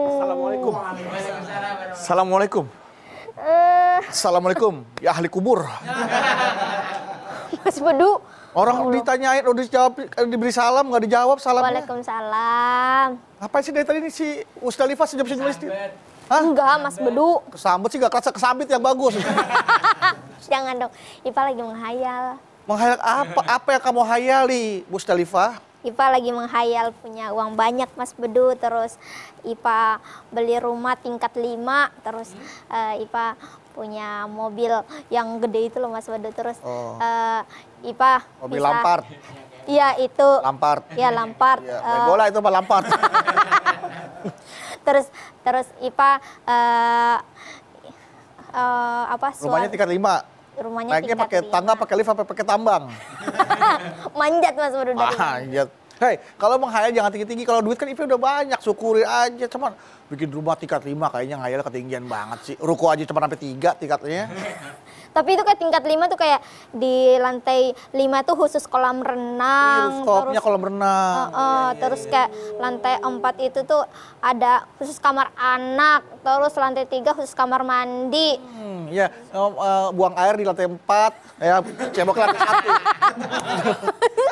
Assalamualaikum. Assalamualaikum. Assalamualaikum, ya ahli kubur. Mas Bedu. Orang ditanyain, udah dijawab, diberi salam, nggak dijawab salamnya. Waalaikumsalam. Apa sih dari tadi nih si Musdalifah senyum-senyum istri? Hah? Enggak, Mas Bedu. Kesambet sih, nggak kerasa kesambit yang bagus. Jangan dong, Ipa lagi menghayal. Menghayal apa? Apa yang kamu hayali, Musdalifah? Ipa lagi menghayal punya uang banyak, Mas Bedu. Terus Ipa beli rumah tingkat 5. Terus Ipa punya mobil yang gede itu loh, Mas Bedu. Terus Ipa mobil bisa, Lampard. Iya itu. Lampard. Iya Lampard. Ya, main bola itu mah Lampard. terus Ipa Rumahnya tingkat 5. Rumahnya Naiknya tingkat pakai 5. tangga, pakai lift, apa pakai tambang? Manjat, Mas Bedu dari Manjat. Hei, kalau menghayal jangan tinggi-tinggi. Kalau duit kan Ipe udah banyak, syukuri aja. Cuman bikin rumah tingkat 5 kayaknya ngayal ketinggian banget sih. Ruko aja cuma sampai 3 tingkatnya. Tapi itu kayak tingkat 5 tuh kayak di lantai 5 tuh khusus kolam renang. Rooftopnya kolam renang. Terus kayak lantai 4 itu tuh ada khusus kamar anak. Terus lantai 3 khusus kamar mandi. Ya, buang air di lantai 4. Ya, cebok ke lantai 1.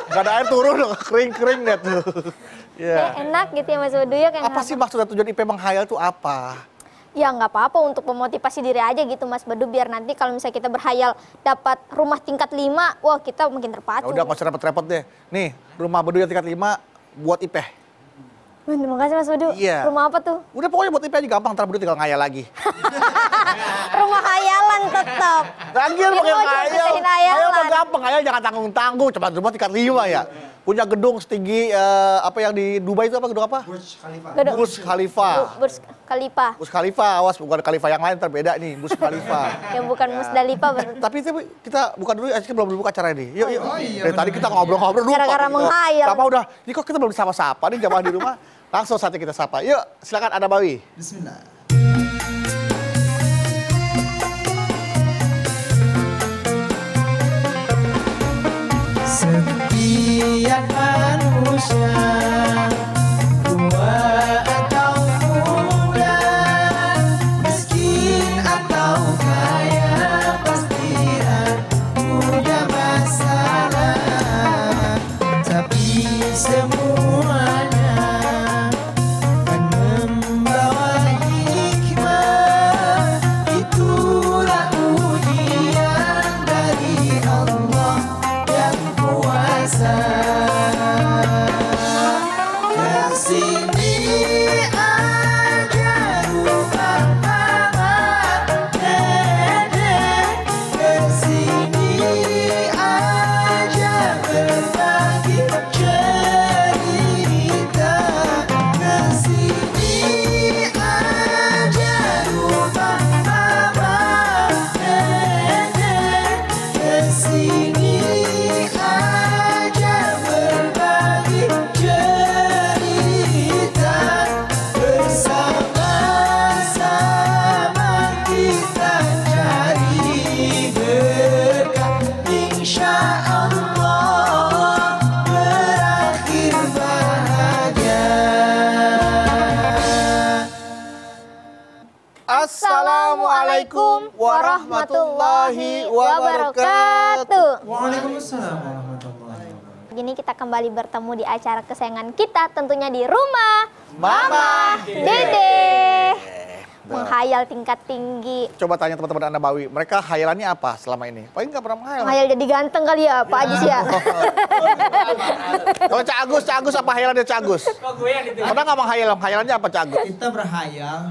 Gak ada air turun, kering-kering deh tuh. Ya. Enak gitu ya Mas Bedu ya. Kayak apa sih maksud dan tujuan Ipe menghayal tuh apa? Ya nggak apa-apa untuk memotivasi diri aja gitu Mas Bedu, biar nanti kalau misalnya kita berhayal dapat rumah tingkat 5, wah kita makin terpacu. Ya udah nggak usah repot-repot deh. Nih, rumah Bedu yang tingkat 5 buat Ipe. Terima kasih Mas Bedu. Iya. Rumah apa tuh? Udah pokoknya buat Ipe aja gampang, ntar Bedu tinggal ngayal lagi. Rumah hayalan tetap. Lagian pakai ngayal. Ngayal mah hayalan. gampang, ngayal jangan tanggung-tanggung. Coba rumah tingkat 5 ya. Punya gedung setinggi apa yang di Dubai itu apa, gedung apa? Burj Khalifa. Burj Khalifa. Burj Khalifa. Burj Khalifa, awas bukan Khalifa yang lain, terbeda nih, Burj Khalifa. Yang bukan Musdalifah. Tapi itu kita buka dulu, kita belum buka acara ini. Yuk, yuk. Oh, iya, Dari tadi kita ngobrol-ngobrol lupa. Gara-gara menghayal. Apa udah, ini kok kita belum sapa-sapa nih jamaah di rumah. Langsung saatnya kita sapa. Yuk, silakan Ada Bawi. Bismillah. Setiap manusia, tua atau muda, miskin atau kaya, pasti punya masalah. Tapi semuanya kan membawa hikmah. Itulah ujian dari Allah yang kuasa. Kesini aja rumah mama dedek, kesini aja berbagi cerita, kesini aja rumah mama dedek, kesini aja berbagi cerita, bersama-sama kita cari berkah, insya Allah berakhir bahagia. Assalamualaikum warahmatullahi wabarakatuh. Waalaikumsalam warahmatullahi wabarakatuh. Gini kita kembali bertemu di acara kesayangan kita, tentunya di rumah Mama Dede. Menghayal tingkat tinggi. Coba tanya teman-teman Anda Bawi, mereka hayalannya apa selama ini? Paling nggak pernah menghayal. Menghayal jadi ganteng kali ya, Pak Ajis ya. Kalau Cak Agus apa hayalannya Cak Agus? Pernah nggak menghayal? Hayalannya apa Cak Agus? Kita berhayal,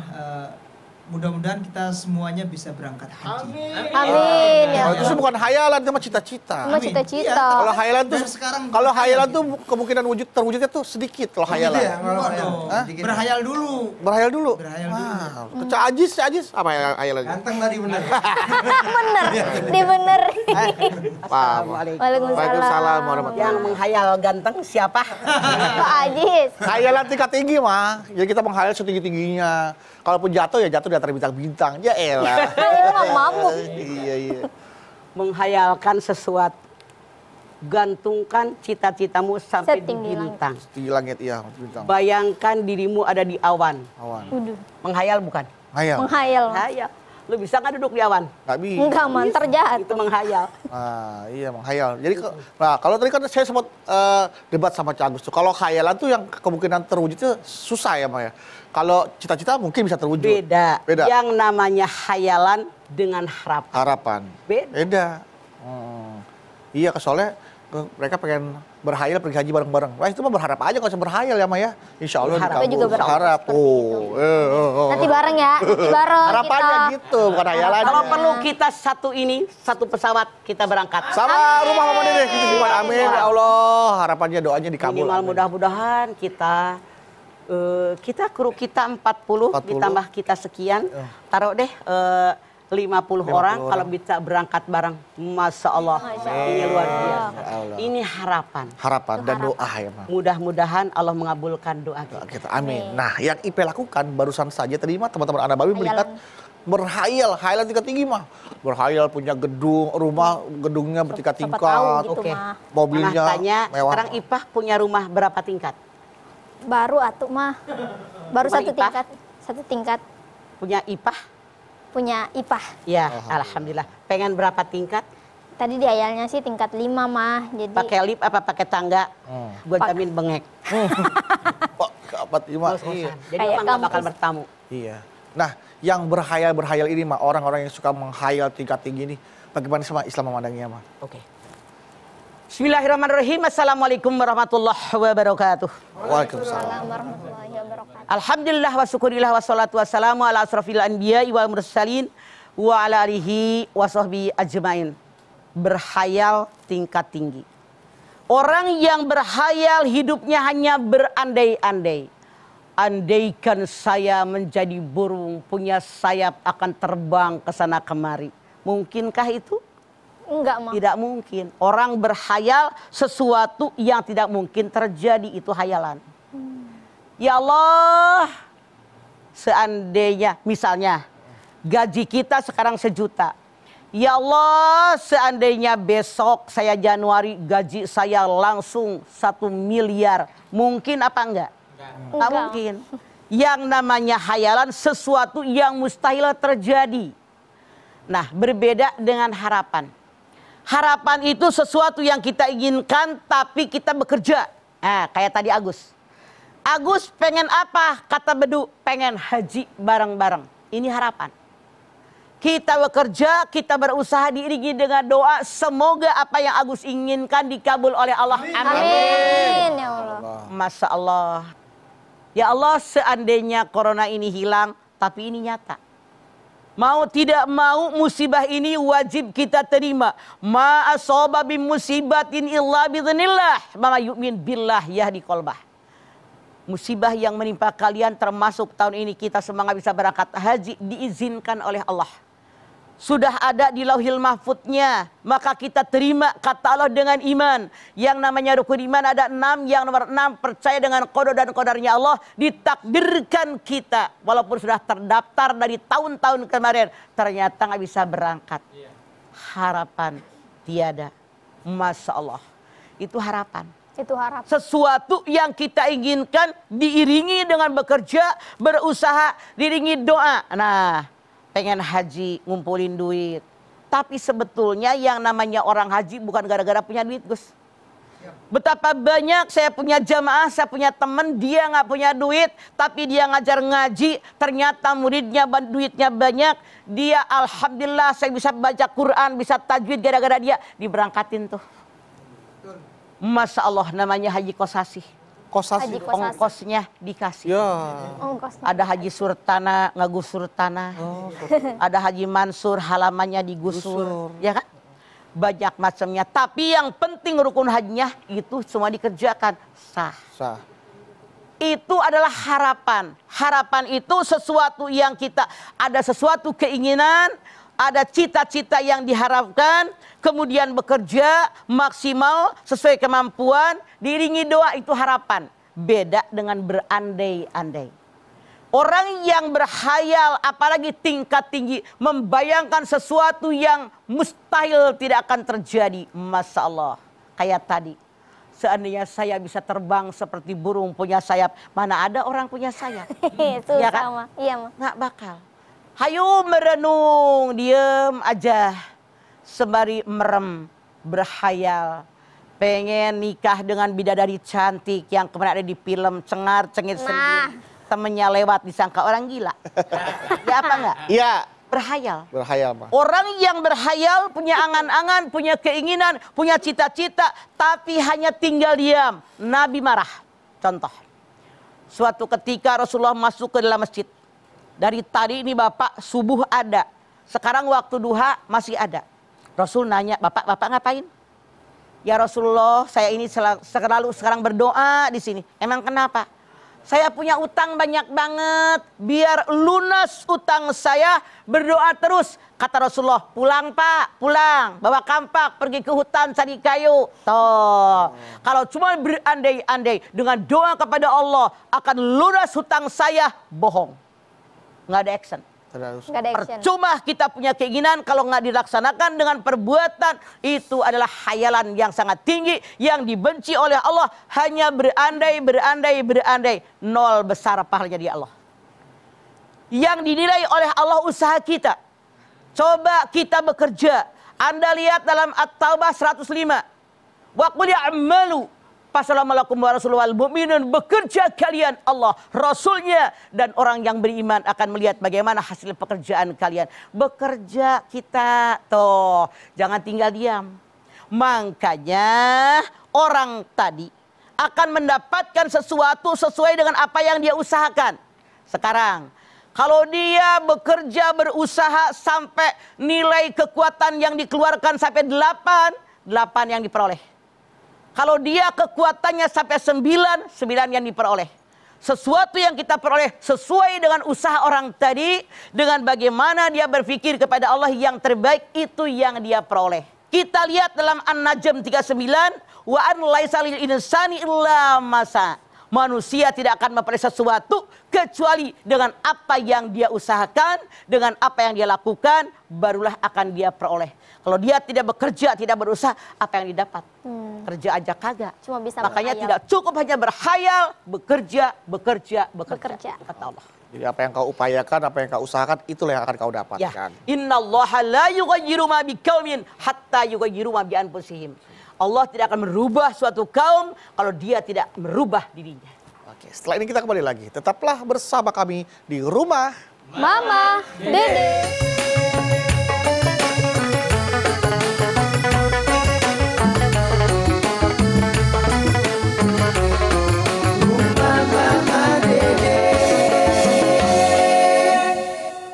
mudah-mudahan kita semuanya bisa berangkat haji. Amin Oh, ya. itu sih bukan hayalan, itu mah cita-cita. Cuma Amin. cita-cita. Iya, Kalau hayalan tuh, Dan sekarang kalau berhayal hayalan gitu. tuh kemungkinan terwujudnya tuh sedikit kalau hayalan. Waduh, Hah? berhayal dulu. Berhayal dulu. Berhayal dulu. Wow. Cak Ajis apa hayalannya? Ganteng tadi bener. Bener, dibenerin. Waalaikumsalam Waalaikumsalam. warahmatullahi Yang menghayal ganteng siapa? Pak Ajis. Hayalan tingkat tinggi mah, jadi kita menghayal setinggi-tingginya. Kalaupun jatuh ya jatuh di antara bintang-bintang. Ya elah. Itu mah mabuk. Iya. Menghayalkan sesuatu. Gantungkan cita-citamu sampai di Setinggi langit. bintang. Di langit ya, bintang. Bayangkan dirimu ada di awan. Awan. Waduh, Menghayal bukan? Hayal. menghayal. Mas. Menghayal. Lu bisa nggak duduk di awan? Nggak bisa. Enggak, man, terjahat. Itu menghayal. Iya menghayal. Jadi kalau tadi kan saya sempat debat sama Cak Agus tuh. Kalau khayalan tuh yang kemungkinan terwujud itu susah ya, Maya. Kalau cita-cita mungkin bisa terwujud. Beda. Beda. Yang namanya hayalan dengan harapan. Harapan. Beda. Iya, soalnya mereka pengen berhayal pergi haji bareng-bareng. Wah itu mah berharap aja kalau berhayal ya Maya. Insya Allah Berharap. Kita juga berharap. Nanti bareng ya, bareng Harapannya kita. gitu, bukan hayalannya. Kalau perlu kita satu pesawat kita berangkat. Sama rumah Mama Dede gitu gimana? Amin ya Allah. Harapannya doanya dikabul. Minimal Amin. mudah-mudahan kru kita 40, 40. ditambah kita sekian. Taruh deh 50 orang kalau bisa berangkat bareng. Masya Allah. Ini luar biasa. Allah. Ini harapan. Harapan dan doa ya Mama. Mudah-mudahan Allah mengabulkan doa kita. Kita amin. Nah, yang IP lakukan barusan saja tadi mah teman-teman Anak Babi melihat berhayal, hayalan tingkat tinggi mah. Berhayal punya gedung, rumah gedungnya bertingkat-tingkat. Tahu gitu Oke. mah. Mobilnya Tanya, mewah. sekarang Ipah punya rumah berapa tingkat? Baru atuh mah. Baru Rumah satu Ipah? tingkat. Satu tingkat Punya Ipah? punya Ipah. Ya, alhamdulillah. Pengen berapa tingkat? Tadi di ayalnya sih tingkat 5 mah. Jadi Pakai lift apa pakai tangga? Gue jamin bengek. Pak, keempat lima. Iya. Jadi Kayak emang gak bakal kampus. bertamu. Iya. Nah, yang berhayal ini mah orang-orang yang suka menghayal tingkat tinggi ini, bagaimana sama Islam memandangnya mah? Oke. Bismillahirrahmanirrahim. Assalamualaikum warahmatullahi wabarakatuh. Waalaikumsalam. Assalamualaikum warahmatullahi wabarakatuh. Alhamdulillah wa syukurillah wa salatu wassalamu ala asrafil anbiya wal mursalin wa ala alihi wa sahbihi ajmain. Berhayal tingkat tinggi. Orang yang berhayal hidupnya hanya berandai-andai. Andaikan saya menjadi burung, punya sayap akan terbang ke sana kemari. Mungkinkah itu? Enggak mah. Tidak mungkin. Orang berhayal sesuatu yang tidak mungkin terjadi, itu hayalan. Ya Allah, seandainya misalnya gaji kita sekarang 1 juta. Ya Allah, seandainya besok saya Januari gaji saya langsung 1 miliar. Mungkin apa enggak? Enggak Enggak. mungkin. Yang namanya hayalan sesuatu yang mustahil terjadi. Nah, berbeda dengan harapan. Harapan itu sesuatu yang kita inginkan tapi kita bekerja. Nah, kayak tadi Agus. Agus pengen apa? Kata Bedu, pengen haji bareng-bareng. Ini harapan. Kita bekerja, kita berusaha diiringi dengan doa. Semoga apa yang Agus inginkan dikabul oleh Allah. Amin. Amin ya Allah. Masya Allah. Ya Allah, seandainya corona ini hilang, tapi ini nyata. Mau tidak mau musibah ini wajib kita terima. Ma asaba bim musibatin illa biidznillah. Ma yu'min billah yahdi qalbah. Musibah yang menimpa kalian termasuk tahun ini kita semangat bisa berangkat haji diizinkan oleh Allah. Sudah ada di lauhil mahfudnya. Maka kita terima kata Allah dengan iman. Yang namanya rukun iman ada 6. Yang nomor 6 percaya dengan qada dan qadarnya Allah. Ditakdirkan kita. Walaupun sudah terdaftar dari tahun-tahun kemarin. Ternyata nggak bisa berangkat. Harapan tiada. Masya Allah. Itu harapan. Itu harap. Sesuatu yang kita inginkan diiringi dengan bekerja, berusaha, diiringi doa. Nah, pengen haji, ngumpulin duit. Tapi sebetulnya yang namanya orang haji bukan gara-gara punya duit, Gus. Betapa banyak saya punya jamaah, saya punya teman, dia nggak punya duit, tapi dia ngajar ngaji, ternyata muridnya duitnya banyak. Dia alhamdulillah saya bisa baca Quran, bisa tajwid gara-gara dia diberangkatin tuh. Masya Allah, namanya haji kosasi. Kosasi. Haji kosasi. Ongkosnya dikasih. Ya. Ongkosnya. Ada haji surtana, ngagusur tanah. Ada haji mansur, halamannya digusur. Ya kan? Banyak macamnya. Tapi yang penting rukun hajinya itu semua dikerjakan. Sah. Sah. Itu adalah harapan. Harapan itu sesuatu yang kita, ada sesuatu keinginan, ada cita-cita yang diharapkan, kemudian bekerja maksimal sesuai kemampuan, diiringi doa, itu harapan. Beda dengan berandai-andai. Orang yang berhayal, apalagi tingkat tinggi, membayangkan sesuatu yang mustahil tidak akan terjadi. Masya Allah. Kayak tadi. Seandainya saya bisa terbang seperti burung punya sayap. Mana ada orang punya sayap? Susah, Ya kan? Ma. Iya, Ma. Nggak bakal. Hayu merenung, diem aja. Sembari merem, berhayal. Pengen nikah dengan bidadari cantik yang kemarin ada di film cengar-cengir sendiri. Temennya lewat disangka orang gila. Ya apa enggak? Iya. Berhayal. Berhayal, Pak. Orang yang berhayal punya angan-angan, punya keinginan, punya cita-cita, tapi hanya tinggal diam. Nabi marah. Contoh. Suatu ketika Rasulullah masuk ke dalam masjid. Dari tadi ini Bapak subuh ada. Sekarang waktu duha masih ada. Rasul nanya, Bapak ngapain? Ya Rasulullah, saya ini selalu sekarang berdoa di sini. Emang kenapa? Saya punya utang banyak banget. Biar lunas utang saya, berdoa terus. Kata Rasulullah, pulang Pak, pulang. Bawa kampak, pergi ke hutan cari kayu. Toh, kalau cuma berandai-andai dengan doa kepada Allah, akan lunas hutang saya, bohong. Nggak ada action. Nggak ada action. Percuma kita punya keinginan kalau nggak dilaksanakan dengan perbuatan. Itu adalah hayalan yang sangat tinggi yang dibenci oleh Allah. Hanya berandai. Nol besar pahalanya di Allah. Yang dinilai oleh Allah usaha kita. Coba kita bekerja. Anda lihat dalam At-Taubah 105. Wa qul ya'malu Fasalamualaikum warahmatullahi wabarakatuh. Bekerja kalian, Allah, Rasulnya, dan orang yang beriman akan melihat bagaimana hasil pekerjaan kalian. Bekerja kita, toh, jangan tinggal diam. Makanya orang tadi akan mendapatkan sesuatu sesuai dengan apa yang dia usahakan. Sekarang, kalau dia bekerja berusaha sampai nilai kekuatan yang dikeluarkan sampai 8 yang diperoleh. Kalau dia kekuatannya sampai 9 yang diperoleh. Sesuatu yang kita peroleh sesuai dengan usaha orang tadi. Dengan bagaimana dia berpikir kepada Allah yang terbaik, itu yang dia peroleh. Kita lihat dalam An-Najm 39. Wa an laisa lil insani illa masa. Manusia tidak akan memperoleh sesuatu kecuali dengan apa yang dia usahakan, dengan apa yang dia lakukan, barulah akan dia peroleh. Kalau dia tidak bekerja, tidak berusaha, apa yang didapat? Kerja aja kagak. Cuma bisa Makanya berhayal. tidak cukup hanya berhayal, bekerja. Kata Allah. Jadi apa yang kau upayakan, apa yang kau usahakan, itulah yang akan kau dapatkan. Ya. Innallaha la yughayyiru ma biqaumin hatta yughayyiru ma bi anfusihim. Allah tidak akan merubah suatu kaum kalau dia tidak merubah dirinya. Oke, setelah ini kita kembali lagi. Tetaplah bersama kami di Rumah Mama, Dede.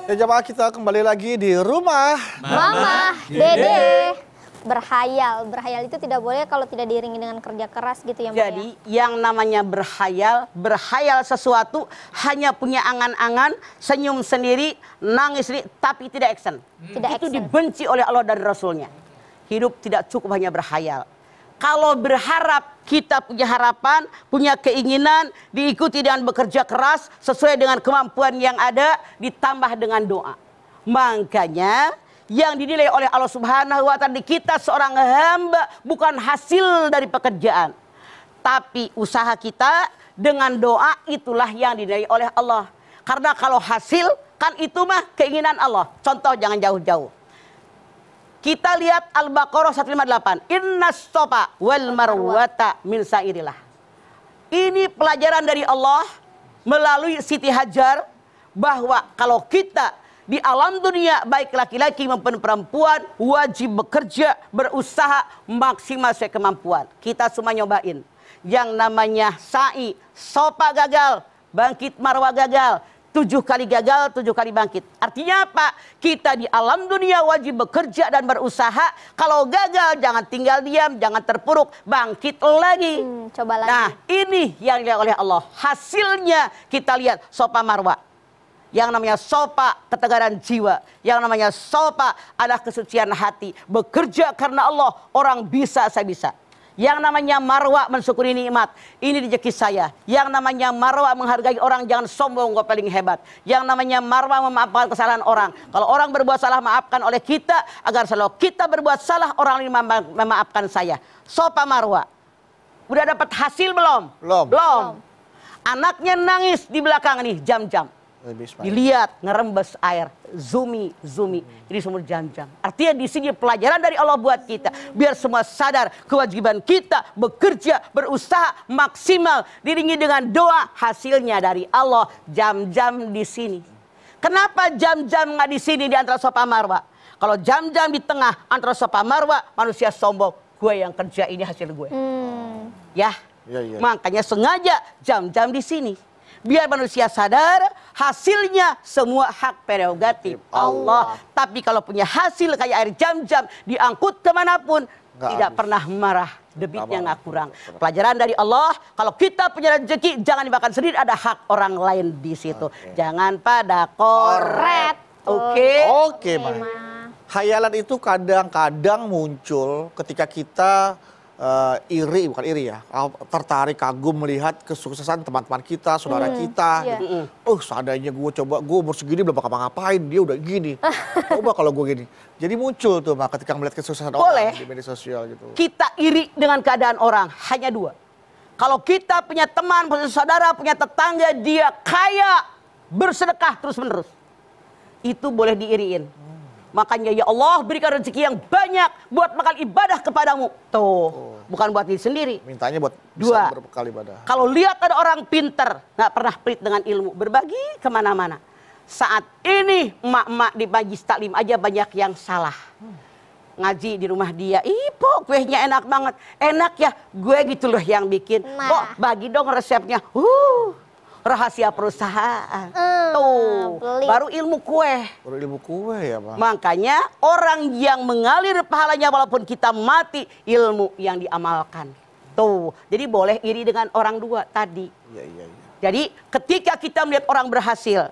Ya jemaah, kita kembali lagi di Rumah Mama, Dede. Berhayal itu tidak boleh kalau tidak diiringi dengan kerja keras gitu ya, Mbak. Jadi yang namanya berhayal sesuatu hanya punya angan-angan, senyum sendiri, nangis sendiri, tapi tidak action. Tidak Itu action. dibenci oleh Allah dan Rasulnya. Hidup tidak cukup hanya berhayal. Kalau berharap, kita punya harapan, punya keinginan, diikuti dengan bekerja keras, sesuai dengan kemampuan yang ada, ditambah dengan doa. Makanya yang dinilai oleh Allah Subhanahu wa Ta'ala, kita seorang hamba bukan hasil dari pekerjaan, tapi usaha kita dengan doa, itulah yang dinilai oleh Allah. Karena kalau hasil kan itu mah keinginan Allah. Contoh, jangan jauh-jauh. Kita lihat Al-Baqarah 158. Innas safa wal marwata min sairillah. Ini pelajaran dari Allah melalui Siti Hajar, bahwa kalau kita di alam dunia, baik laki-laki maupun perempuan, wajib bekerja, berusaha maksimal sesuai kemampuan. Kita semua nyobain. Yang namanya sa'i, sofa gagal, bangkit marwah gagal. 7 kali gagal, 7 kali bangkit. Artinya apa? Kita di alam dunia wajib bekerja dan berusaha. Kalau gagal, jangan tinggal diam, jangan terpuruk, bangkit lagi. Coba lagi. Nah, ini yang dilihat oleh Allah. Hasilnya kita lihat sofa marwah. Yang namanya sofa ketegaran jiwa. Yang namanya sofa adalah kesucian hati. Bekerja karena Allah, orang bisa, saya bisa. Yang namanya marwah mensyukuri nikmat. Ini rezeki saya. Yang namanya marwah menghargai orang, jangan sombong gue paling hebat. Yang namanya marwah memaafkan kesalahan orang. Kalau orang berbuat salah, maafkan oleh kita, agar selalu kita berbuat salah, orang lain memaafkan saya. Sopa marwah. Udah dapat hasil belum? Belum. Anaknya nangis di belakang nih, jam-jam. Dilihat ngerembes air, zumi. Ini sumur jam-jam. Artinya di sini pelajaran dari Allah buat kita, biar semua sadar kewajiban kita bekerja, berusaha maksimal, diringi dengan doa, hasilnya dari Allah. Jam-jam di sini. Kenapa jam-jam nggak di sini di antara Safa Marwah? Kalau jam-jam di tengah antara Safa Marwah, manusia sombong. Gue yang kerja, ini hasil gue. Ya. Makanya sengaja jam-jam di sini. Biar manusia sadar hasilnya semua hak prerogatif Allah. Tapi kalau punya hasil kayak air jam-jam diangkut kemanapun, tidak pernah marah. Debitnya nggak kurang. Pelajaran dari Allah, kalau kita punya rezeki jangan dimakan sendiri, ada hak orang lain di situ. Jangan pada koret. Oke, Ma. Hayalan itu kadang-kadang muncul ketika kita iri, bukan iri ya, tertarik, kagum melihat kesuksesan teman-teman kita, saudara kita. Gitu. Seandainya gue umur segini belum bakal ngapain, dia udah gini. Coba kalau gue gini. Jadi muncul tuh, Mak, ketika melihat kesuksesan orang di media sosial gitu. Kita iri dengan keadaan orang, hanya dua. Kalau kita punya teman, punya saudara, punya tetangga, dia kaya, bersedekah terus-menerus. Itu boleh diiriin. Makanya ya Allah berikan rezeki yang banyak buat makan ibadah kepadamu. Tuh, bukan buat diri sendiri. Mintanya buat dua. Bisa berbekal ibadah. Kalau lihat ada orang pinter, nggak pernah pelit dengan ilmu, berbagi kemana-mana. Saat ini emak-emak di majlis taklim aja banyak yang salah. Ngaji di rumah dia, Pok kuehnya enak banget. Enak ya, gue gitu loh yang bikin. Pok bagi dong resepnya. Rahasia perusahaan. Tuh, baru ilmu kue. Baru ilmu kue ya, Pak. Makanya orang yang mengalir pahalanya walaupun kita mati, ilmu yang diamalkan. Tuh, jadi boleh iri dengan orang dua tadi. Iya. Jadi ketika kita melihat orang berhasil,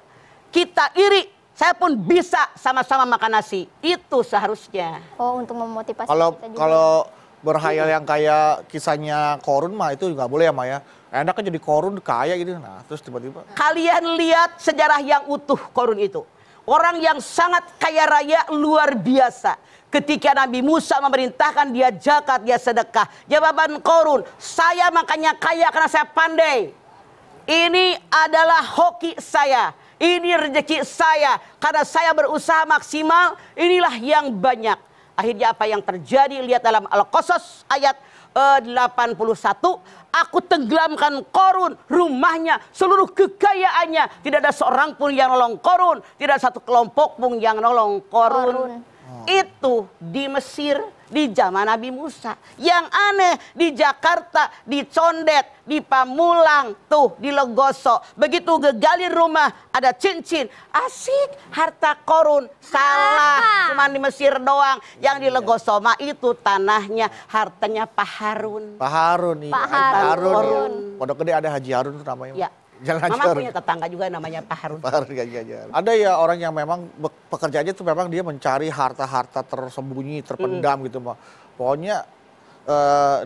kita iri, saya pun bisa sama-sama makan nasi. Itu seharusnya. Untuk memotivasi kita juga. Kalau berhayal yang kayak kisahnya Korun mah itu nggak boleh ya, Ma ya. Enak kan jadi Korun kaya gitu. Nah, terus tiba-tiba. Kalian lihat sejarah yang utuh Korun itu. Orang yang sangat kaya raya luar biasa. Ketika Nabi Musa memerintahkan dia zakat, dia sedekah. Jawaban Korun, saya makanya kaya karena saya pandai. Ini adalah hoki saya. Ini rezeki saya. Karena saya berusaha maksimal, inilah yang banyak. Akhirnya apa yang terjadi? Lihat dalam Al-Qasas ayat 81. Aku tenggelamkan Korun, rumahnya, seluruh kekayaannya. Tidak ada seorang pun yang nolong Korun. Tidak ada satu kelompok pun yang nolong Korun. Itu di Mesir di zaman Nabi Musa. Yang aneh di Jakarta, di Condet, di Pamulang, tuh di Legoso. Begitu gegalin rumah ada cincin. Asik, harta Korun. Salah, cuma di Mesir doang. Yang di Legoso mah itu tanahnya, hartanya Pak Harun. Pak Harun, iya. Pak Harun. Pondok Gede ada Haji Harun itu namanya. Ya. Jalan Haji Mama Harun. punya tetangga juga namanya Pak Harun. Pak Harun Haji Harun. Ada ya orang yang memang pekerjaannya tuh memang dia mencari harta-harta tersembunyi, terpendam gitu, Pak. Pokoknya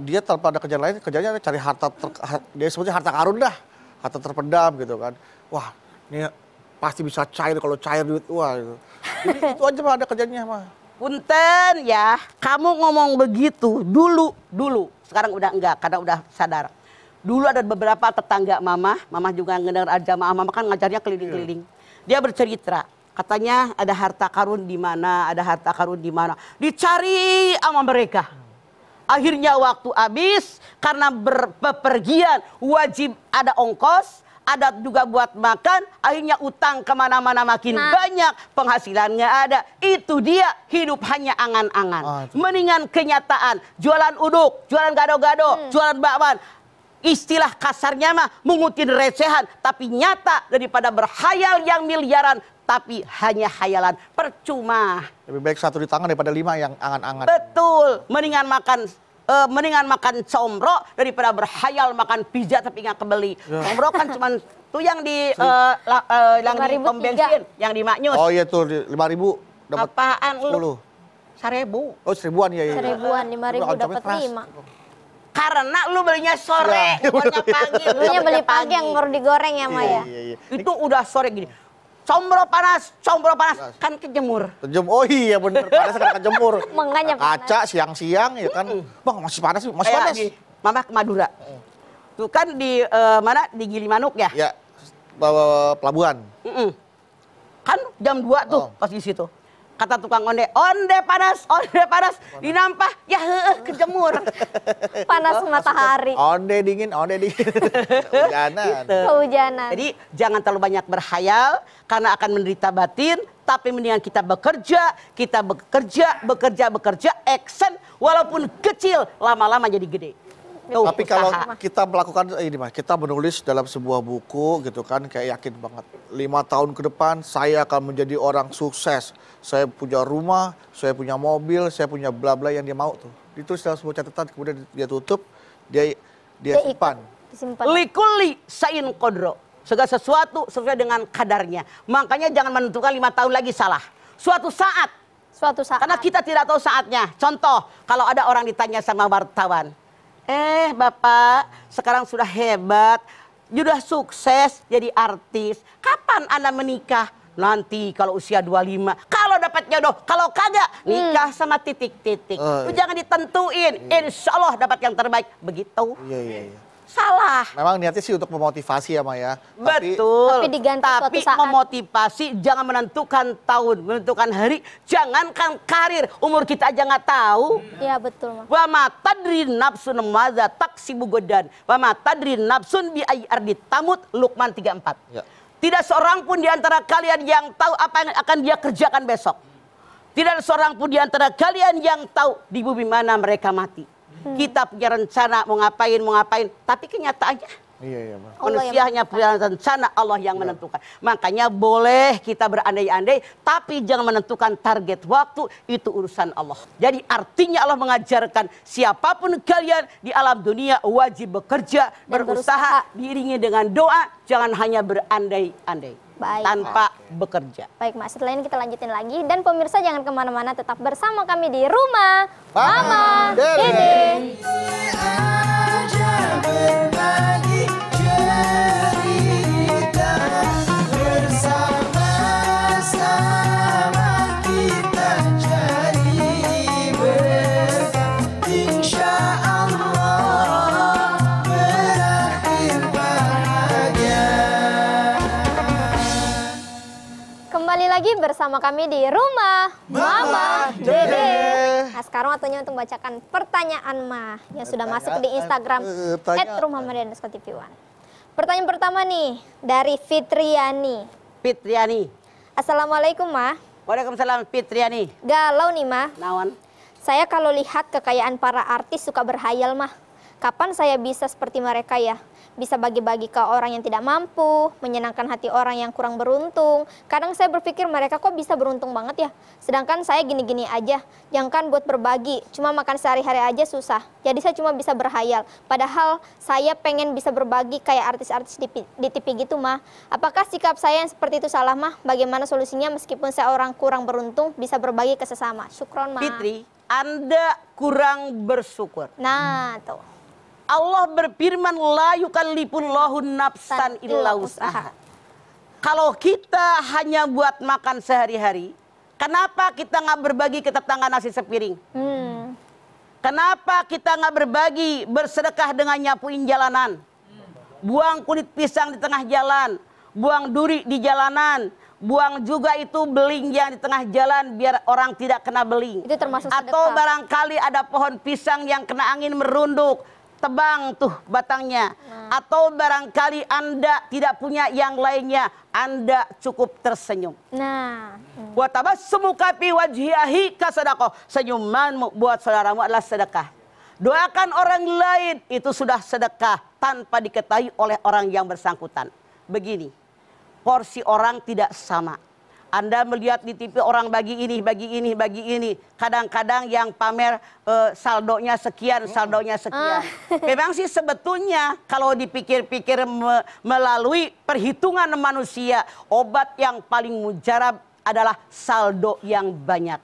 dia tanpa ada kerjaan lain, kerjanya cari harta, dia sebutnya harta karun dah. Harta terpendam gitu kan. Wah, ini pasti bisa cair, kalau cair duit, wah gitu. Jadi itu aja Pak ada kerjanya, Pak. Punten ya, kamu ngomong begitu dulu. Sekarang udah enggak, karena udah sadar. Dulu ada beberapa tetangga mama juga ngedengar jamaah, mama kan ngajarnya keliling-keliling. Dia bercerita, katanya ada harta karun di mana, dicari sama mereka. Akhirnya waktu habis, karena berpergian wajib ada ongkos, ada juga buat makan, akhirnya utang kemana-mana makin banyak, penghasilan nggak ada. Itu dia hidup hanya angan-angan. Mendingan kenyataan, jualan uduk, jualan gado-gado, jualan bakwan. Istilah kasarnya mah mengutin recehan, tapi nyata daripada berhayal yang miliaran, tapi hanya hayalan, percuma. Lebih baik satu di tangan daripada 5 yang angan-angan. Betul, mendingan makan comro daripada berhayal makan pizza tapi nggak kebeli. Comro kan cuma tuh yang di pom bensin, yang di Maknyus. Oh iya tuh 5.000 dapat. Apaan 10. lu? 1.000. Oh 1.000-an ya. 1.000-an, 5.000 dapat 5. Karena lu belinya sore, bukannya pagi. Dulunya beli pagi yang baru digoreng ya, Ma ya. Iya. Itu udah sore gini. Combro panas, kan kejemur. Oh iya bener, panas karena kejemur. Makanya panas. Kaca siang-siang ya kan. Bang masih panas, masih Kayak panas. di Mama ke Madura. Tuh kan di mana? Di Gilimanuk ya? Ya, bawa pelabuhan. Kan jam 2 tuh pas di situ. Kata tukang onde panas, dinampah, ya kejemur. Panas matahari. Onde dingin. Hujanan. Kehujanan. Jadi jangan terlalu banyak berhayal karena akan menderita batin. Tapi mendingan kita bekerja, action walaupun kecil, lama-lama jadi gede. Tuh, Tapi usaha. kalau kita melakukan ini Mas, kita menulis dalam sebuah buku gitu kan, kayak yakin banget 5 tahun ke depan saya akan menjadi orang sukses. Saya punya rumah, saya punya mobil, saya punya bla bla yang dia mau tuh. Ditulis dalam sebuah catatan, kemudian dia tutup, dia simpan. Disimpan. Likuli sain kodro. Segala sesuatu sesuai dengan kadarnya. Makanya jangan menentukan 5 tahun lagi salah. Suatu saat. Karena kita tidak tahu saatnya. Contoh, kalau ada orang ditanya sama wartawan. Bapak sekarang sudah hebat. Sudah sukses jadi artis. Kapan Anda menikah? Nanti kalau usia 25. Kalau dapat jodoh. Kalau kagak nikah sama titik-titik. Itu jangan ditentuin. Insya Allah dapat yang terbaik. Begitu. Iya. Salah. Memang niatnya sih untuk memotivasi ya Maya. Betul. Tapi diganti suatu saat. Memotivasi jangan menentukan tahun, menentukan hari. Jangankan karir, umur kita aja nggak tahu. Iya betul, Ma. Wa ma tadri nafsun madza taksibu godan. Wa ma tadri nafsun bi ayyi ardi tamut. Luqman 34. Ya. Tidak seorang pun di antara kalian yang tahu apa yang akan dia kerjakan besok. Tidak ada seorang pun di antara kalian yang tahu di bumi mana mereka mati. Kita punya rencana mau ngapain, tapi kenyataannya Iya, Bang. manusia hanya punya rencana, Allah yang menentukan. Makanya boleh kita berandai-andai, tapi jangan menentukan target waktu, itu urusan Allah. Jadi artinya Allah mengajarkan siapapun kalian di alam dunia wajib bekerja, berusaha, diiringi dengan doa, jangan hanya berandai-andai. Baik, tanpa bekerja. Baik, Mak. Setelah ini kita lanjutin lagi. Dan pemirsa jangan kemana-mana, tetap bersama kami di Rumah Mama Dede. Kembali lagi bersama kami di Rumah Mama Dede. Nah, sekarang waktunya untuk membacakan pertanyaan Ma yang sudah masuk di Instagram @rumahmamadede_tv1. Pertanyaan pertama nih dari Fitriani. Assalamualaikum Ma. Waalaikumsalam Fitriani. Galau nih Ma. Nawan. Saya kalau lihat kekayaan para artis suka berhayal mah. Kapan saya bisa seperti mereka ya? Bisa bagi-bagi ke orang yang tidak mampu, menyenangkan hati orang yang kurang beruntung. Kadang saya berpikir mereka kok bisa beruntung banget ya. Sedangkan saya gini-gini aja, jangan buat berbagi, cuma makan sehari-hari aja susah. Jadi saya cuma bisa berhayal. Padahal saya pengen bisa berbagi kayak artis-artis di TV gitu mah. Apakah sikap saya yang seperti itu salah mah? Bagaimana solusinya meskipun saya orang kurang beruntung bisa berbagi ke sesama? Syukron mah. Fitri, Anda kurang bersyukur. Nah tuh. Allah berfirman la yukallifullahu nafsan illa wus'aha. Kalau kita hanya buat makan sehari-hari, kenapa kita nggak berbagi ke tetangga nasi sepiring? Kenapa kita nggak berbagi bersedekah dengan nyapuin jalanan? Buang kulit pisang di tengah jalan, buang duri di jalanan, buang juga itu beling yang di tengah jalan biar orang tidak kena beling. Itu termasuk sedekah. Atau barangkali ada pohon pisang yang kena angin merunduk, tebang tuh batangnya. Atau barangkali Anda tidak punya yang lainnya, Anda cukup tersenyum. Wa tabassumu fi wajhihi kasadaqah. Senyumanmu buat saudaramu adalah sedekah. Doakan orang lain itu sudah sedekah tanpa diketahui oleh orang yang bersangkutan. Begini, porsi orang tidak sama. Anda melihat di TV orang bagi ini. Kadang-kadang yang pamer saldonya sekian. Memang sih sebetulnya kalau dipikir-pikir melalui perhitungan manusia, obat yang paling mujarab adalah saldo yang banyak.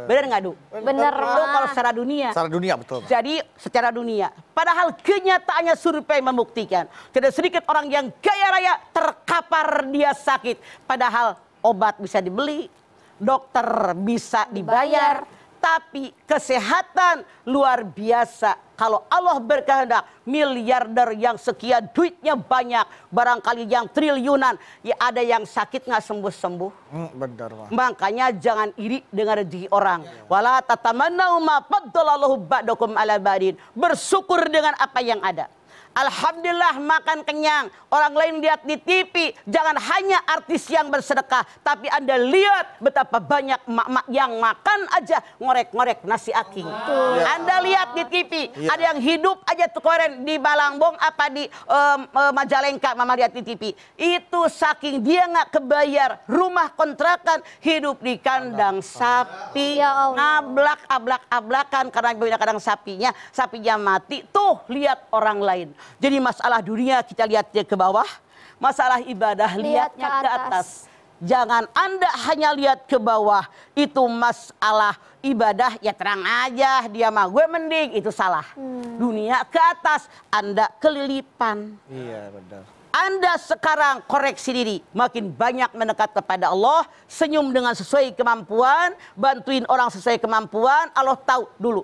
Benar nggak, Du? Bener, Itu Ma. kalau secara dunia. Secara dunia betul. Jadi secara dunia. Padahal kenyataannya survei membuktikan. Tidak sedikit orang yang kaya raya terkapar dia sakit. Padahal obat bisa dibeli, dokter bisa dibayar. Tapi kesehatan luar biasa. Kalau Allah berkehendak, miliarder yang sekian duitnya banyak, barangkali yang triliunan, ya ada yang sakit nggak sembuh-sembuh. Benar, Pak. Makanya jangan iri dengan rezeki orang. Wala tatamannau ma faddalallahu ba'dakum ala ba'din. Bersyukur dengan apa yang ada. Alhamdulillah makan kenyang. Orang lain lihat di TV. Jangan hanya artis yang bersedekah. Tapi Anda lihat betapa banyak emak-emak yang makan aja ngorek-ngorek nasi aking. Anda lihat di TV. Ada yang hidup aja tuh kemarin di Balangbong apa di Majalengka. Mama lihat di TV. Itu saking dia nggak kebayar. Rumah kontrakan hidup di kandang sapi. Ya Allah. Ablak-ablak-ablakan karena beda kadang sapinya mati. Tuh lihat orang lain. Jadi masalah dunia kita lihatnya ke bawah, masalah ibadah lihatnya ke atas. Jangan Anda hanya lihat ke bawah, itu masalah ibadah ya terang aja dia mah gue mending, itu salah. Dunia ke atas, Anda kelilipan. Iya, benar. Anda sekarang koreksi diri, makin banyak mendekat kepada Allah, senyum dengan sesuai kemampuan, bantuin orang sesuai kemampuan. Allah tahu dulu.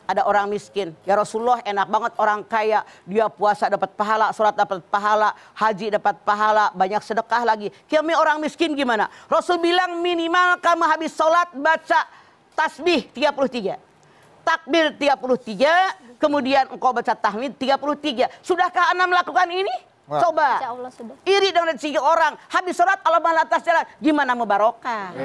Ada orang miskin, ya Rasulullah enak banget orang kaya, dia puasa dapat pahala, sholat dapat pahala, haji dapat pahala, banyak sedekah lagi. Kami orang miskin gimana? Rasul bilang minimal kamu habis sholat baca tasbih 33, takbir 33, kemudian engkau baca tahmid 33. Sudahkah Anda melakukan ini? Wah. Coba. Insya Allah sudah. Iri dengan rezeki orang, habis sholat Allah malah atas jalan, gimana mau barokah?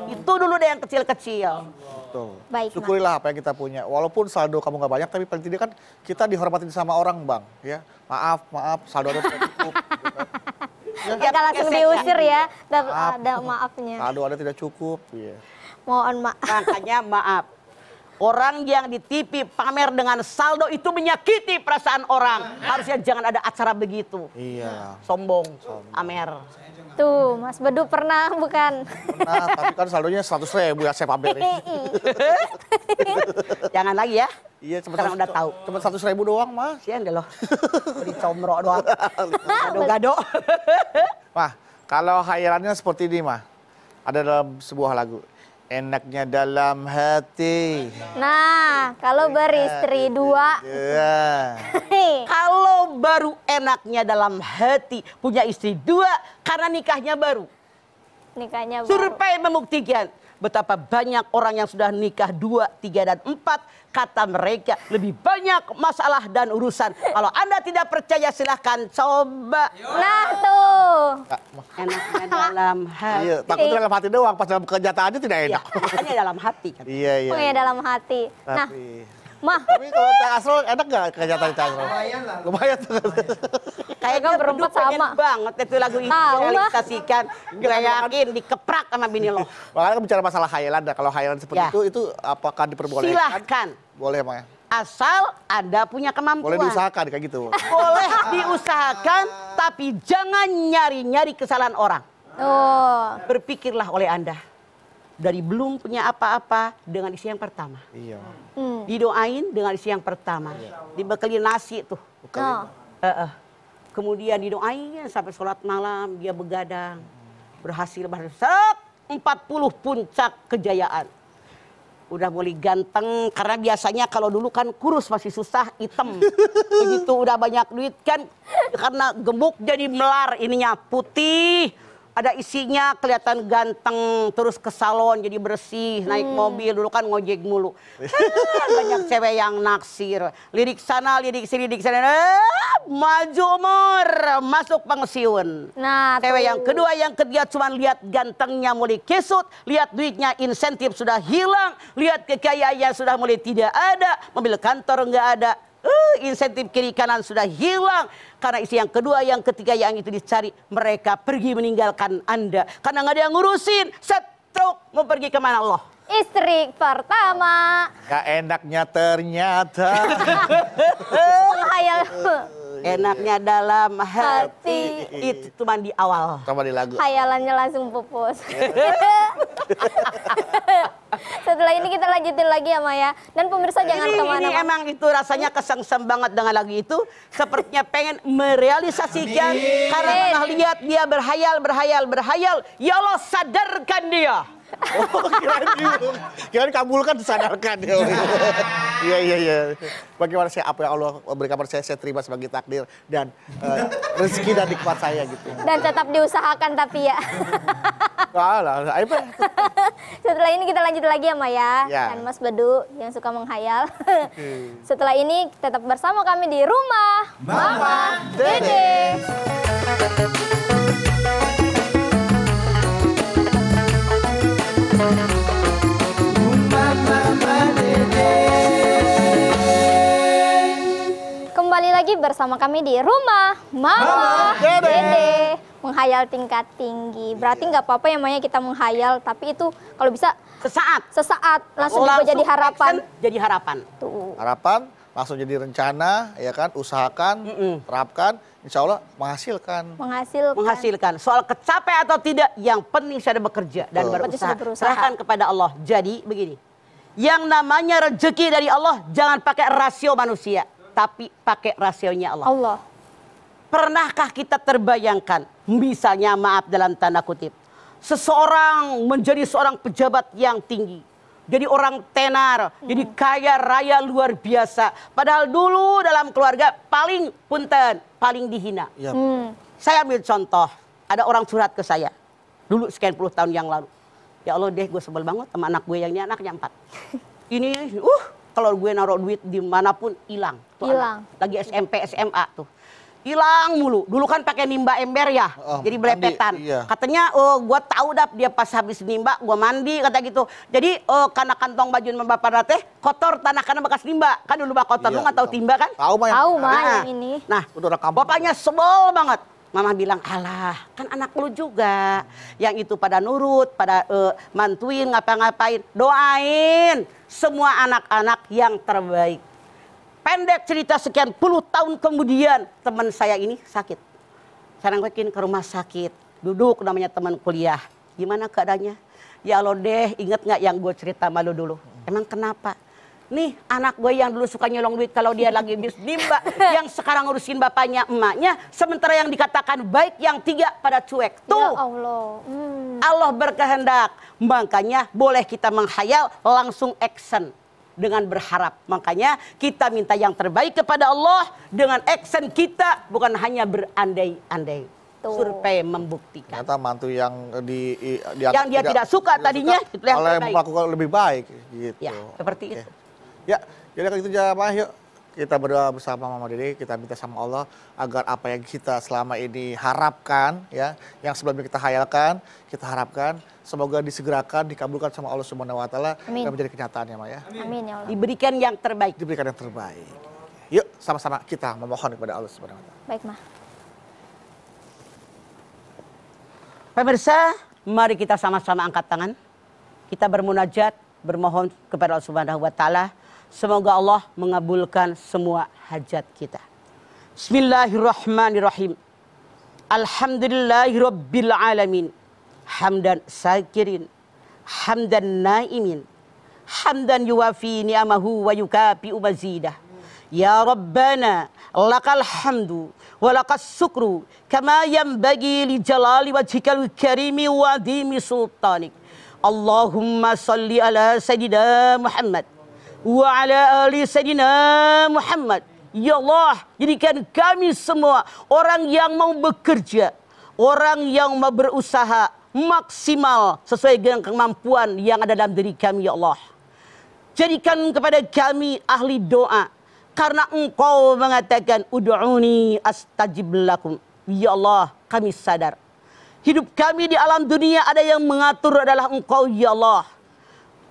Itu dulu deh yang kecil-kecil. Betul. Baik, Syukurilah apa yang kita punya. Walaupun saldo kamu nggak banyak, tapi paling tidak kan kita dihormatin sama orang, Bang. Ya, maaf, saldo ada tidak cukup. Gitu kan. Kita langsung diusir ya, Maaf. ada maafnya. Saldo ada tidak cukup. Iya. Mohon maaf. Makanya maaf. Orang yang di TV pamer dengan saldo itu menyakiti perasaan orang. Harusnya jangan ada acara begitu. Iya. Sombong, amer. Tuh, Mas Bedu pernah bukan? Nah, tapi kan saldonya 100.000 ya saya pamerin. Jangan lagi ya. Iya, cuma Sekarang udah tahu. Cuma 100.000 doang, Mas. Sian deh loh. Beri comro doang. Gado-gado. Mah, kalau khayalannya seperti ini, Mah. Ada dalam sebuah lagu. Enaknya dalam hati. Nah, kalau beristri dua, Ya. Kalau baru enaknya dalam hati punya istri 2 karena nikahnya baru. nikahnya baru. Survei membuktikan betapa banyak orang yang sudah nikah 2, 3, dan 4. Kata mereka lebih banyak masalah dan urusan. Kalau Anda tidak percaya silahkan coba. Nah tuh. Enaknya dalam hati. Iya, takutnya dalam hati doang, pas dalam kenyataannya tidak Ya, enak. hanya dalam hati kan. Iya. Pokoknya dalam hati. Nah, Tapi, Mah, tapi kalau Cak Asrul enak gak kenyataan Cak Asrul? Lumayan lah. Lumayan tuh. Kayaknya berempat berdua pengen sama. banget itu lagu ini Tahu lah. realisasikan. Gue yakin dikeprak sama bini lo. Makanya kan bicara masalah khayalan, nah, kalau khayalan seperti Ya. itu apakah diperbolehkan? Silahkan. Boleh, Maya. Asal Anda punya kemampuan. Boleh diusahakan kayak gitu. Boleh diusahakan, tapi jangan nyari-nyari kesalahan orang. tuh. Berpikirlah oleh Anda. Dari belum punya apa-apa dengan isi yang pertama. Iya. Didoain dengan isi yang pertama. Dibekali nasi tuh. Oh. Kemudian didoain sampai sholat malam dia begadang. Berhasil 40 puncak kejayaan. Udah mulai ganteng karena biasanya kalau dulu kan kurus masih susah, hitam. Begitu udah banyak duit kan karena gemuk jadi melar ininya putih. Ada isinya kelihatan ganteng, terus ke salon jadi bersih, naik mobil, dulu kan ngojek mulu. Banyak cewek yang naksir, lirik sana, lirik sini, maju umur, masuk pensiun. Nah, Cewek tuh. yang kedua, yang ketiga cuma lihat gantengnya mulai kesut, lihat duitnya insentif sudah hilang, lihat kekayaan sudah mulai tidak ada, mobil kantor nggak ada. Insentif kiri kanan sudah hilang. Karena isi yang kedua, yang ketiga yang itu dicari, mereka pergi meninggalkan Anda. Karena nggak ada yang ngurusin. Stroke, mau pergi kemana Allah? Istri pertama. Gak enaknya ternyata. Menghayal. Enaknya dalam Hati. itu cuma di awal. Sama di lagu. Hayalannya langsung pupus. Setelah ini kita lanjutin lagi ya Maya. Dan pemirsa jangan Ini kemana-mana. emang itu rasanya kesengsem banget dengan lagu itu. Sepertinya pengen merealisasikan. Karena pernah lihat dia berhayal. Ya Allah sadarkan dia. Oh, kirain kabulkan disadarkan ya. Iya. Bagaimana saya apa yang Allah berikan pada saya terima sebagai takdir dan rezeki dan nikmat saya gitu. Dan tetap diusahakan tapi ya. Alah, apa? Setelah ini kita lanjut lagi ya Maya. Ya. Dan Mas Bedu yang suka menghayal. Setelah ini tetap bersama kami di Rumah Mama Dede. Kembali lagi bersama kami di Rumah Mama Dede. Menghayal tingkat tinggi. Berarti nggak apa-apa ya Maya kita menghayal, tapi itu kalau bisa sesaat langsung juga jadi harapan. Jadi harapan. Tuh. Harapan langsung jadi rencana, ya kan? Usahakan, terapkan, insya Allah Menghasilkan. Soal kecapai atau tidak, yang penting saya ada bekerja dan Sudah berusaha. Serahkan kepada Allah. Jadi begini, yang namanya rezeki dari Allah jangan pakai rasio manusia, tapi pakai rasionya Allah. Pernahkah kita terbayangkan, misalnya maaf dalam tanda kutip, seseorang menjadi seorang pejabat yang tinggi, jadi orang tenar, jadi kaya raya luar biasa. Padahal dulu dalam keluarga paling dihina. Yep. Saya ambil contoh, ada orang curhat ke saya, dulu sekian puluh tahun yang lalu. Ya Allah deh, gue sebel banget sama anak gue yang ini anaknya 4. Ini, kalau gue naruh duit dimanapun hilang. Hilang. Lagi SMP, SMA tuh. Hilang mulu. Dulu kan pakai nimba ember ya, jadi belepetan. Iya. Katanya, gue tahu dia pas habis nimba, gue mandi kata gitu. Jadi karena kantong baju bapak teh kotor tanah karena bekas nimba. Kan dulu kotor, Iya, lu nggak tahu timba kan? Tahu mah. Tahu mah yang ini. Nah, Udah kampung. bapaknya sebel banget. Mama bilang, alah kan anak lu juga. Yang itu pada nurut, pada mantuin, ngapa-ngapain. Doain semua anak-anak yang terbaik. Pendek cerita sekian puluh tahun kemudian teman saya ini sakit. Saya nangkutin ke rumah sakit. Duduk namanya teman kuliah. Gimana keadaannya? Ya Allah deh, inget gak yang gue cerita malu dulu? Emang kenapa? Nih anak gue yang dulu suka nyolong duit kalau dia lagi bis nimba. Yang sekarang ngurusin bapaknya emaknya. Sementara yang dikatakan baik yang 3 pada cuek. Tuh. Ya Allah. Allah berkehendak. Makanya boleh kita menghayal langsung action. Dengan berharap. Makanya kita minta yang terbaik kepada Allah. Dengan action kita bukan hanya berandai-andai. Survei membuktikan. Ternyata mantu yang yang dia tidak suka tadinya itu yang oleh terbaik. melakukan lebih baik gitu. Ya, seperti itu. Ya, jadi kalau itu jamaah yuk kita berdoa bersama Mama Dede, kita minta sama Allah agar apa yang kita selama ini harapkan ya, yang sebelumnya kita hayalkan, kita harapkan semoga disegerakan, dikabulkan sama Allah Subhanahu wa taala dan menjadi kenyataan ya, Ma ya. Amin ya Allah. Diberikan yang terbaik. Diberikan yang terbaik. Yuk, sama-sama kita memohon kepada Allah Subhanahu wa taala. Baik, Ma. Pemirsa, mari kita sama-sama angkat tangan. Kita bermunajat, bermohon kepada Allah Subhanahu wa taala. Semoga Allah mengabulkan semua hajat kita. Bismillahirrahmanirrahim. Alhamdulillahirabbil alamin. Hamdan sakirin, hamdan naimin, hamdan yuwafi ni'amahu wa yukafi'u mazidah. Ya Rabbana lakal hamdu wa lakas syukru kama yanbaghi li jalali wajhikal karimi wa adhimi sultanik. Allahumma salli ala sayyidina Muhammad wa ala ali sayyidina Muhammad. Ya Allah, jadikan kami semua orang yang mau bekerja, orang yang mau berusaha maksimal sesuai dengan kemampuan yang ada dalam diri kami, ya Allah. Jadikan kepada kami ahli doa. Karena Engkau mengatakan, ud'uni astajib lakum. Ya Allah, kami sadar. Hidup kami di alam dunia ada yang mengatur adalah Engkau, ya Allah.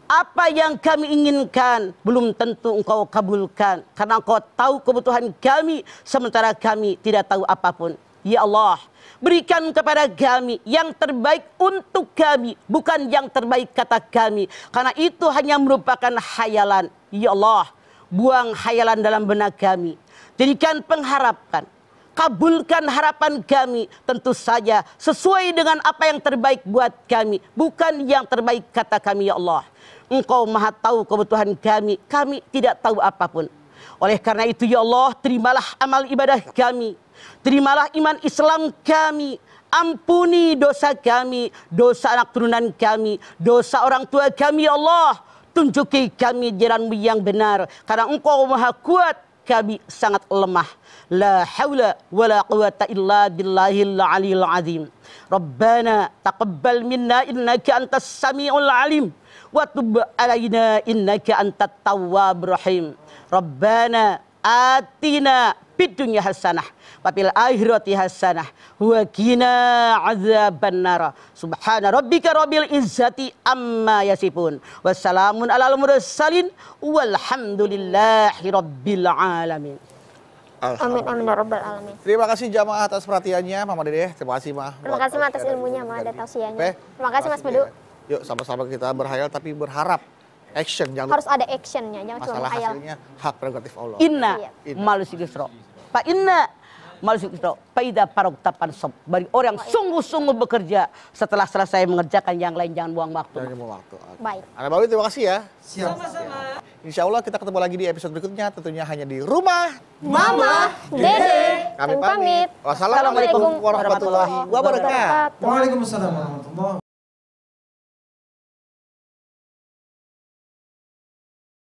Apa yang kami inginkan belum tentu Engkau kabulkan. Karena Engkau tahu kebutuhan kami, sementara kami tidak tahu apapun. Ya Allah, berikan kepada kami yang terbaik untuk kami, bukan yang terbaik kata kami. Karena itu hanya merupakan khayalan. Ya Allah, buang khayalan dalam benak kami. Jadikan pengharapan, kabulkan harapan kami. Tentu saja sesuai dengan apa yang terbaik buat kami, bukan yang terbaik kata kami ya Allah. Engkau maha tahu kebutuhan kami tidak tahu apapun. Oleh karena itu ya Allah, terimalah amal ibadah kami, terimalah iman Islam kami. Ampuni dosa kami, dosa anak turunan kami, dosa orang tua kami ya Allah. Tunjuki kami jalan-Mu yang benar, karena Engkau maha kuat, kami sangat lemah. La haula wa la quwata illa billahil aliyil azim. Rabbana taqabbal minna innaka antas samiul alim. Wa tub alaina innaka antat tawwabur rahim. Rabbana atina fid dunya hasanah wa fil akhirati hasanah wa qina adzabannar. Subhana rabbika rabbil izzati amma yasifun. Wassalamun alal mursalin walhamdulillahi rabbil alamin. Amin amin ya rabbal alamin. Terima kasih jamaah atas perhatiannya, Mama Dede. Terima kasih, Ma. Terima kasih Ma atas ilmunya, Ma, dan tausiahnya. Terima kasih Mas Bedu. Yuk sama-sama kita berhayal tapi berharap action, jangan Harus ada actionnya, jangan cuma masalah hayal. hasilnya hak prerogatif Allah. Inna Iya. malus yusra. Fa inna malus yusra. Faida parokta pansob. Bagi orang yang sungguh-sungguh bekerja, setelah selesai mengerjakan yang lain jangan buang waktu. Jangan mau waktu. Baik. Anda Bawi, terima kasih ya. Siap. Insya Allah kita ketemu lagi di episode berikutnya, tentunya hanya di rumah. Mama, Dede, Kami pamit. Wassalamualaikum warahmatullahi wabarakatuh. Waalaikumsalam warahmatullahi